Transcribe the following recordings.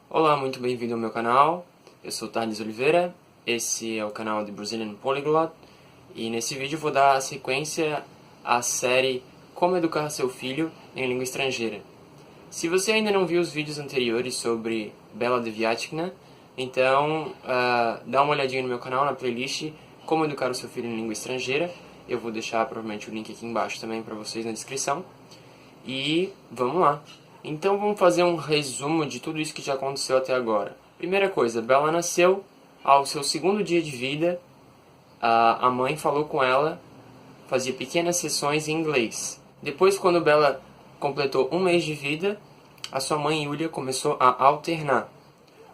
Olá, muito bem-vindo ao meu canal. Eu sou Thales Oliveira, esse é o canal de Brazilian Polyglot e nesse vídeo vou dar sequência à série Como Educar Seu Filho em Língua Estrangeira. Se você ainda não viu os vídeos anteriores sobre Bela Deviatkina, então dá uma olhadinha no meu canal, na playlist Como Educar o Seu Filho em Língua Estrangeira. Eu vou deixar provavelmente o link aqui embaixo também para vocês na descrição. E vamos lá. Então vamos fazer um resumo de tudo isso que já aconteceu até agora. Primeira coisa, Bella nasceu. Ao seu segundo dia de vida, a mãe falou com ela, fazia pequenas sessões em inglês. Depois, quando Bella completou um mês de vida, a sua mãe Yulia começou a alternar.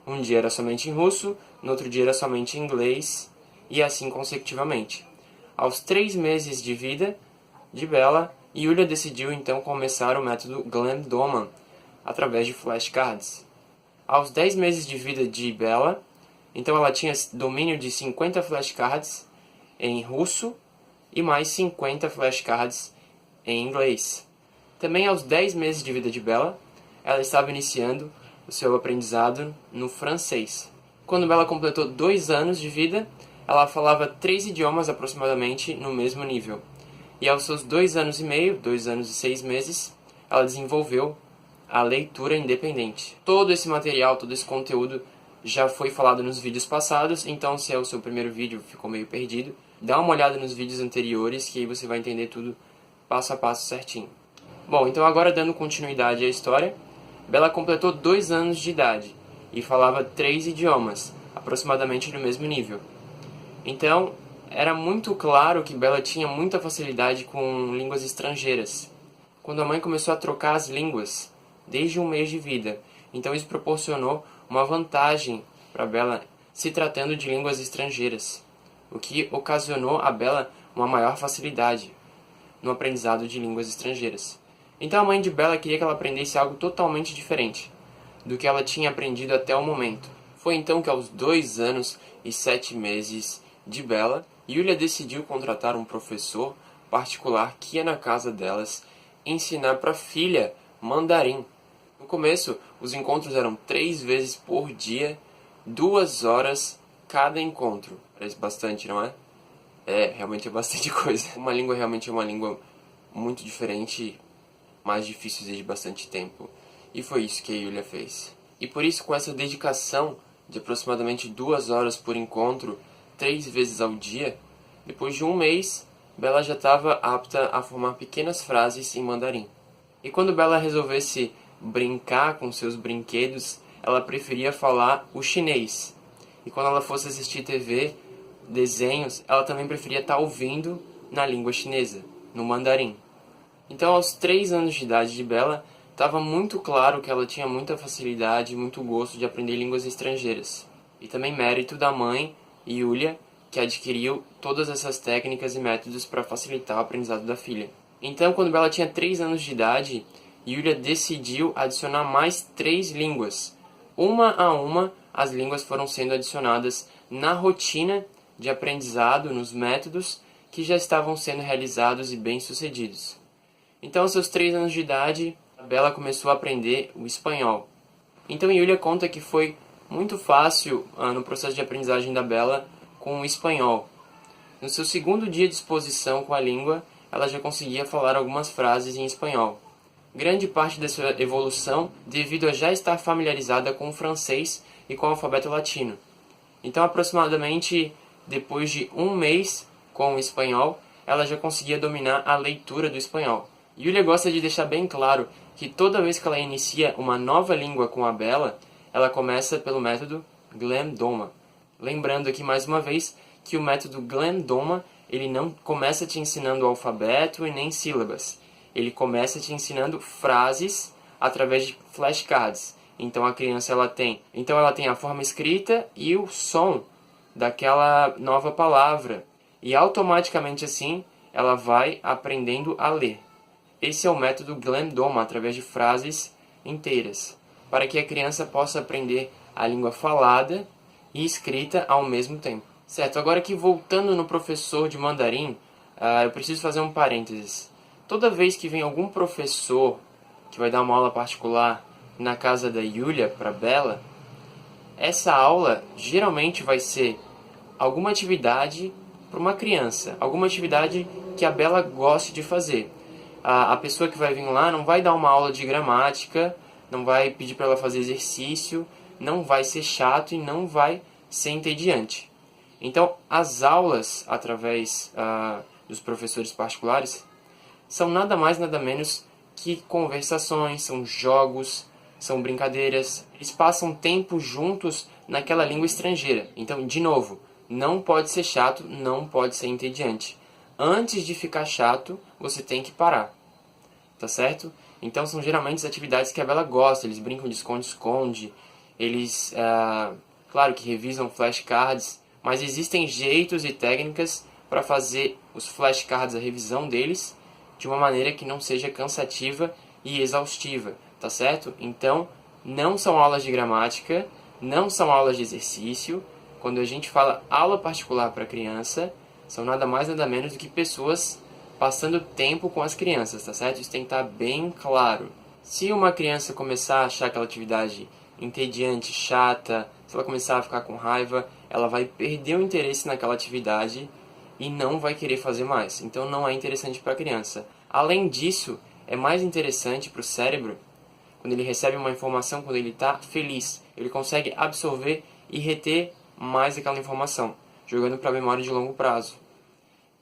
Um dia era somente em russo, no outro dia era somente em inglês, e assim consecutivamente. Aos 3 meses de vida de Bella, Yulia decidiu então começar o método Glenn-Doman, através de flashcards. Aos 10 meses de vida de Bella, então ela tinha domínio de 50 flashcards em russo e mais 50 flashcards em inglês. Também aos 10 meses de vida de Bella, ela estava iniciando o seu aprendizado no francês. Quando Bella completou 2 anos de vida, ela falava 3 idiomas aproximadamente no mesmo nível. E aos seus 2 anos e meio, 2 anos e 6 meses, ela desenvolveu a leitura independente. Todo esse material, todo esse conteúdo já foi falado nos vídeos passados, então se é o seu primeiro vídeo ficou meio perdido, dá uma olhada nos vídeos anteriores que aí você vai entender tudo passo a passo certinho. Bom, então agora dando continuidade à história, Bella completou 2 anos de idade e falava 3 idiomas, aproximadamente no mesmo nível. Então, era muito claro que Bella tinha muita facilidade com línguas estrangeiras. Quando a mãe começou a trocar as línguas, desde um mês de vida, então isso proporcionou uma vantagem para Bella se tratando de línguas estrangeiras, o que ocasionou a Bella uma maior facilidade no aprendizado de línguas estrangeiras. Então a mãe de Bella queria que ela aprendesse algo totalmente diferente do que ela tinha aprendido até o momento. Foi então que aos 2 anos e 7 meses de Bella, Yulia decidiu contratar um professor particular que ia na casa delas ensinar para a filha mandarim. No começo, os encontros eram 3 vezes por dia, 2 horas cada encontro. Parece bastante, não é? Realmente é bastante coisa. Uma língua realmente é uma língua muito diferente, mais difícil exige bastante tempo. E foi isso que a Yulia fez. E por isso, com essa dedicação de aproximadamente 2 horas por encontro, 3 vezes ao dia, depois de um mês, Bella já estava apta a formar pequenas frases em mandarim. E quando Bella resolvesse brincar com seus brinquedos, ela preferia falar o chinês. E quando ela fosse assistir TV, desenhos, ela também preferia estar ouvindo na língua chinesa, no mandarim. Então, aos 3 anos de idade de Bella, estava muito claro que ela tinha muita facilidade e muito gosto de aprender línguas estrangeiras. E também mérito da mãe, Yulia, que adquiriu todas essas técnicas e métodos para facilitar o aprendizado da filha. Então, quando Bella tinha 3 anos de idade, Yulia decidiu adicionar mais 3 línguas. Uma a uma, as línguas foram sendo adicionadas na rotina de aprendizado, nos métodos que já estavam sendo realizados e bem-sucedidos. Então, aos seus 3 anos de idade, a Bella começou a aprender o espanhol. Então, Yulia conta que foi muito fácil no processo de aprendizagem da Bella com o espanhol. No seu segundo dia de exposição com a língua, ela já conseguia falar algumas frases em espanhol. Grande parte da sua evolução devido a já estar familiarizada com o francês e com o alfabeto latino. Então, aproximadamente depois de um mês com o espanhol, ela já conseguia dominar a leitura do espanhol. Yulia gosta de deixar bem claro que toda vez que ela inicia uma nova língua com a Bella, ela começa pelo método Glenn-Doman. Lembrando aqui mais uma vez que o método Glenn-Doman ele não começa te ensinando o alfabeto e nem sílabas. Ele começa te ensinando frases através de flashcards. Então a criança ela tem a forma escrita e o som daquela nova palavra. E automaticamente assim ela vai aprendendo a ler. Esse é o método Glenn-Doman através de frases inteiras, para que a criança possa aprender a língua falada e escrita ao mesmo tempo. Certo, agora aqui voltando no professor de mandarim, eu preciso fazer um parênteses. Toda vez que vem algum professor que vai dar uma aula particular na casa da Yulia para Bella, essa aula geralmente vai ser alguma atividade para uma criança, alguma atividade que a Bela goste de fazer. A pessoa que vai vir lá não vai dar uma aula de gramática, não vai pedir para ela fazer exercício, não vai ser chato e não vai ser entediante. Então, as aulas através dos professores particulares são nada mais, nada menos que conversações, são jogos, são brincadeiras. Eles passam tempo juntos naquela língua estrangeira. Então, de novo, não pode ser chato, não pode ser entediante. Antes de ficar chato, você tem que parar. Tá certo? Então, são geralmente as atividades que a Bela gosta. Eles brincam de esconde-esconde. Eles, claro que revisam flashcards. Mas existem jeitos e técnicas para fazer os flashcards, a revisão deles, de uma maneira que não seja cansativa e exaustiva, tá certo? Então, não são aulas de gramática, não são aulas de exercício. Quando a gente fala aula particular para criança, são nada mais nada menos do que pessoas passando tempo com as crianças, tá certo? Isso tem que estar bem claro. Se uma criança começar a achar aquela atividade entediante, chata, se ela começar a ficar com raiva, ela vai perder o interesse naquela atividade e não vai querer fazer mais. Então não é interessante para a criança. Além disso, é mais interessante para o cérebro quando ele recebe uma informação, quando ele está feliz. Ele consegue absorver e reter mais aquela informação, jogando para a memória de longo prazo.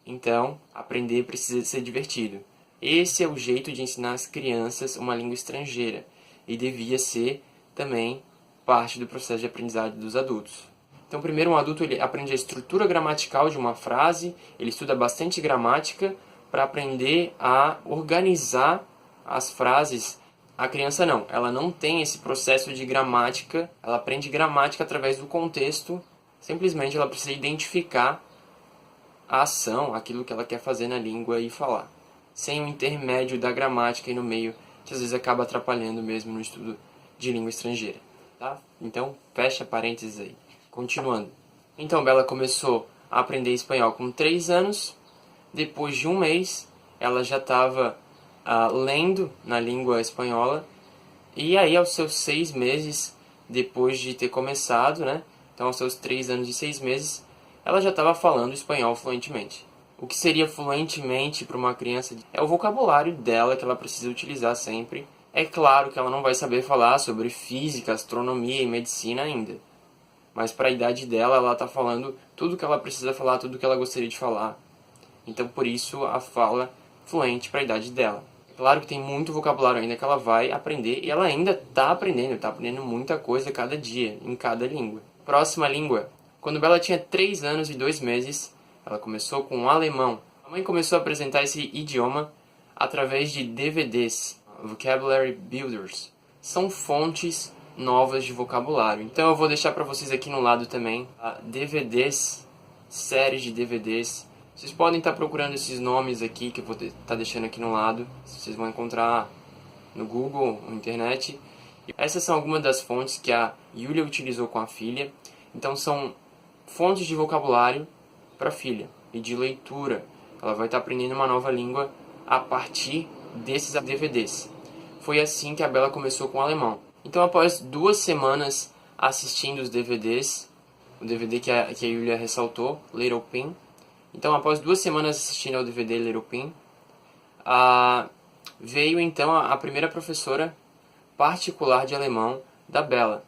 Então, aprender precisa ser divertido. Esse é o jeito de ensinar as crianças uma língua estrangeira e devia ser também parte do processo de aprendizagem dos adultos. Então, primeiro um adulto ele aprende a estrutura gramatical de uma frase, ele estuda bastante gramática para aprender a organizar as frases. A criança não, ela não tem esse processo de gramática, ela aprende gramática através do contexto, simplesmente ela precisa identificar a ação, aquilo que ela quer fazer na língua e falar. Sem o intermédio da gramática e no meio, que às vezes acaba atrapalhando mesmo no estudo de língua estrangeira. Tá? Então, fecha parênteses aí. Continuando. Então, Bela começou a aprender espanhol com 3 anos. Depois de um mês, ela já estava lendo na língua espanhola. E aí, aos seus 6 meses, depois de ter começado, né? Então, aos seus 3 anos e 6 meses, ela já estava falando espanhol fluentemente. O que seria fluentemente para uma criança é o vocabulário dela que ela precisa utilizar sempre. É claro que ela não vai saber falar sobre física, astronomia e medicina ainda. Mas para a idade dela, ela está falando tudo que ela precisa falar, tudo que ela gostaria de falar. Então, por isso, a fala fluente para a idade dela. É claro que tem muito vocabulário ainda que ela vai aprender, e ela ainda está aprendendo muita coisa cada dia, em cada língua. Próxima língua. Quando Bela tinha 3 anos e 2 meses, ela começou com o alemão. A mãe começou a apresentar esse idioma através de DVDs, Vocabulary Builders. São fontes novas de vocabulário. Então eu vou deixar para vocês aqui no lado também DVDs, séries de DVDs. Vocês podem estar procurando esses nomes aqui que eu vou estar deixando aqui no lado. Vocês vão encontrar no Google, na internet. Essas são algumas das fontes que a Yulia utilizou com a filha. Então são fontes de vocabulário para a filha e de leitura. Ela vai estar aprendendo uma nova língua a partir desses DVDs. Foi assim que a Bela começou com o alemão. Então, após 2 semanas assistindo os DVDs, o DVD que a Yulia ressaltou, Little Pin. Então, após 2 semanas assistindo ao DVD Little Pin, veio então a primeira professora particular de alemão da Bela.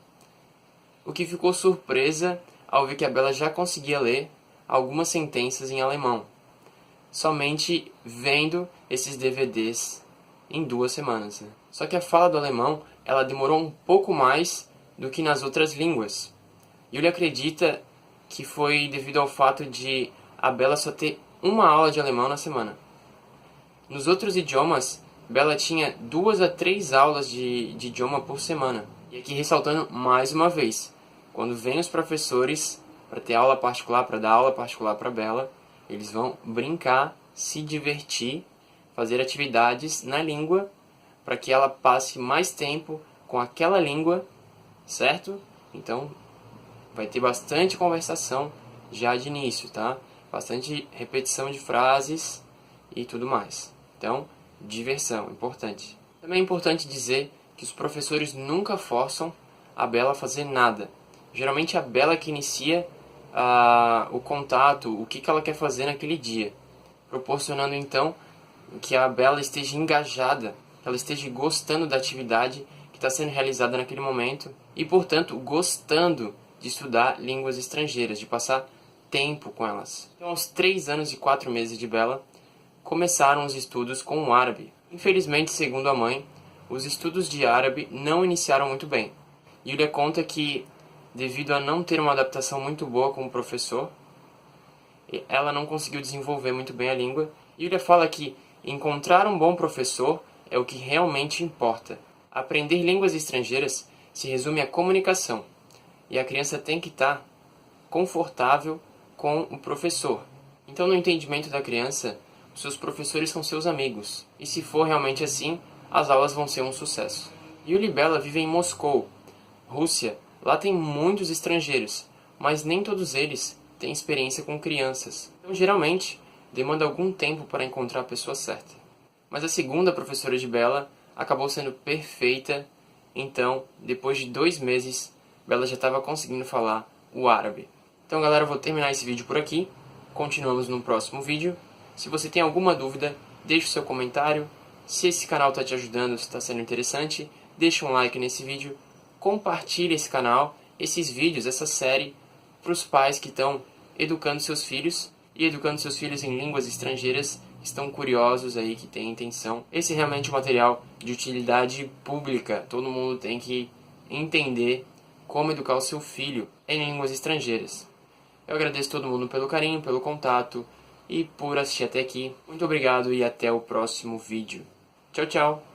O que ficou surpresa ao ver que a Bela já conseguia ler algumas sentenças em alemão, somente vendo esses DVDs em 2 semanas. Né? Só que a fala do alemão ela demorou um pouco mais do que nas outras línguas. Yulia acredita que foi devido ao fato de a Bela só ter uma aula de alemão na semana. Nos outros idiomas, Bela tinha 2 a 3 aulas de idioma por semana. E aqui ressaltando mais uma vez, quando vem os professores para ter aula particular, para dar aula particular para Bela, eles vão brincar, se divertir, fazer atividades na língua para que ela passe mais tempo com aquela língua, certo? Então, vai ter bastante conversação já de início, tá? Bastante repetição de frases e tudo mais. Então, diversão, importante. Também é importante dizer que os professores nunca forçam a Bela a fazer nada. Geralmente é a Bella que inicia o contato, o que ela quer fazer naquele dia, proporcionando então que a Bella esteja engajada, que ela esteja gostando da atividade que está sendo realizada naquele momento e, portanto, gostando de estudar línguas estrangeiras, de passar tempo com elas. Então, aos 3 anos e 4 meses de Bella, começaram os estudos com o árabe. Infelizmente, segundo a mãe, os estudos de árabe não iniciaram muito bem. Yulia conta que, devido a não ter uma adaptação muito boa com o professor, ela não conseguiu desenvolver muito bem a língua. Yulia fala que encontrar um bom professor é o que realmente importa. Aprender línguas estrangeiras se resume à comunicação, e a criança tem que estar confortável com o professor. Então, no entendimento da criança, os seus professores são seus amigos, e se for realmente assim, as aulas vão ser um sucesso. Yulia e Bella vivem em Moscou, Rússia. Lá tem muitos estrangeiros, mas nem todos eles têm experiência com crianças. Então, geralmente, demanda algum tempo para encontrar a pessoa certa. Mas a segunda professora de Bella acabou sendo perfeita. Então, depois de 2 meses, Bella já estava conseguindo falar o árabe. Então, galera, eu vou terminar esse vídeo por aqui. Continuamos no próximo vídeo. Se você tem alguma dúvida, deixe o seu comentário. Se esse canal está te ajudando, se está sendo interessante, deixe um like nesse vídeo. Compartilhe esse canal, esses vídeos, essa série, para os pais que estão educando seus filhos e educando seus filhos em línguas estrangeiras, estão curiosos aí, que têm intenção. Esse é realmente um material de utilidade pública. Todo mundo tem que entender como educar o seu filho em línguas estrangeiras. Eu agradeço todo mundo pelo carinho, pelo contato e por assistir até aqui. Muito obrigado e até o próximo vídeo. Tchau, tchau!